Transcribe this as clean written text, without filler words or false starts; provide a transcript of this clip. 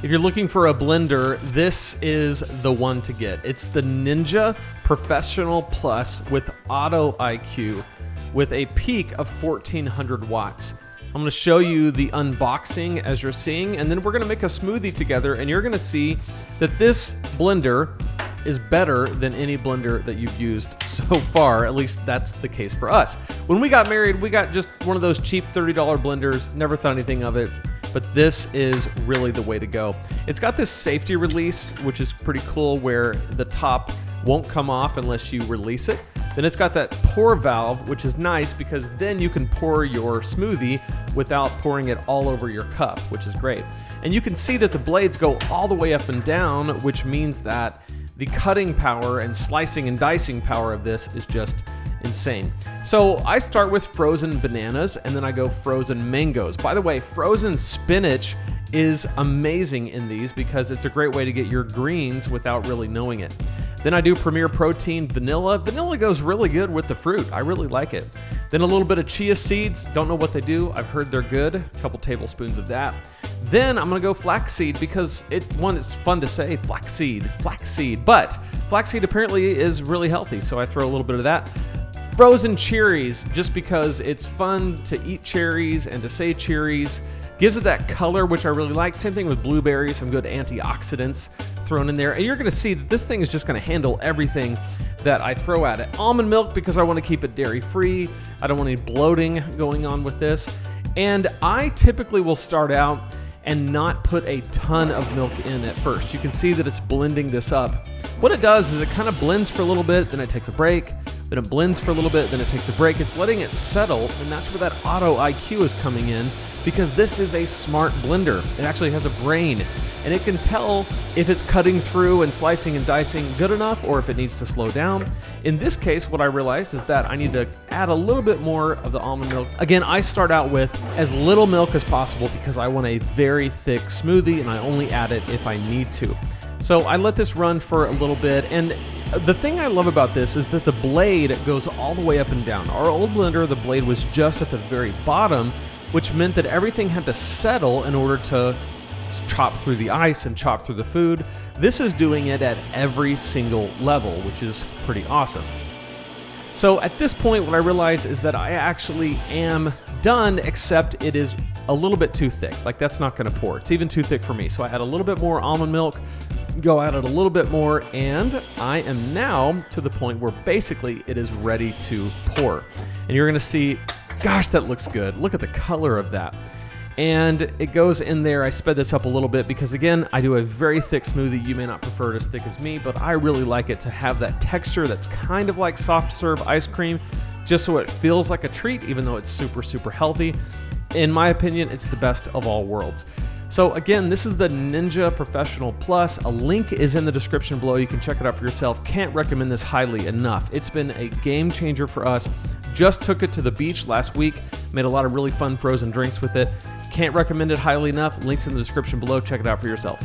If you're looking for a blender, this is the one to get. It's the Ninja Professional Plus with Auto-iQ with a peak of 1400 watts. I'm going to show you the unboxing as you're seeing, and then we're going to make a smoothie together, and you're going to see that this blender is better than any blender that you've used so far. At least that's the case for us. When we got married, we got just one of those cheap $30 blenders, never thought anything of it, but this is really the way to go. It's got this safety release, which is pretty cool, where the top won't come off unless you release it. Then it's got that pour valve, which is nice because then you can pour your smoothie without pouring it all over your cup, which is great. And you can see that the blades go all the way up and down, which means that the cutting power and slicing and dicing power of this is just insane. So I start with frozen bananas and then I go frozen mangoes. By the way, frozen spinach is amazing in these because it's a great way to get your greens without really knowing it. Then I do Premier Protein vanilla. Vanilla goes really good with the fruit. I really like it. Then a little bit of chia seeds. Don't know what they do. I've heard they're good. A couple tablespoons of that. Then I'm gonna go flaxseed because it's fun to say flaxseed. But flaxseed apparently is really healthy, so I throw a little bit of that. Frozen cherries, just because it's fun to eat cherries and to say cherries. Gives it that color, which I really like. Same thing with blueberries, some good antioxidants thrown in there. And you're gonna see that this thing is just gonna handle everything that I throw at it. Almond milk, because I wanna keep it dairy-free. I don't want any bloating going on with this. And I typically will start out and not put a ton of milk in at first. You can see that it's blending this up. What it does is it kind of blends for a little bit, then it takes a break, then it blends for a little bit, then it takes a break. It's letting it settle, and that's where that Auto-iQ is coming in, because this is a smart blender. It actually has a brain, and it can tell if it's cutting through and slicing and dicing good enough or if it needs to slow down. In this case, what I realized is that I need to add a little bit more of the almond milk. Again, I start out with as little milk as possible because I want a very thick smoothie, and I only add it if I need to. So I let this run for a little bit, and the thing I love about this is that the blade goes all the way up and down. Our old blender, the blade was just at the very bottom, which meant that everything had to settle in order to chop through the ice and chop through the food. This is doing it at every single level, which is pretty awesome. So at this point, what I realize is that I actually am done, except it is a little bit too thick. Like, that's not gonna pour. It's even too thick for me. So I add a little bit more almond milk, go at it a little bit more, and I am now to the point where basically it is ready to pour. And you're gonna see, gosh, that looks good. Look at the color of that. And it goes in there. I sped this up a little bit because, again, I do a very thick smoothie. You may not prefer it as thick as me, but I really like it to have that texture that's kind of like soft serve ice cream, just so it feels like a treat, even though it's super, super healthy. In my opinion, it's the best of all worlds. So again, this is the Ninja Professional Plus. A link is in the description below. You can check it out for yourself. Can't recommend this highly enough. It's been a game changer for us. Just took it to the beach last week. Made a lot of really fun frozen drinks with it. Can't recommend it highly enough. Links in the description below. Check it out for yourself.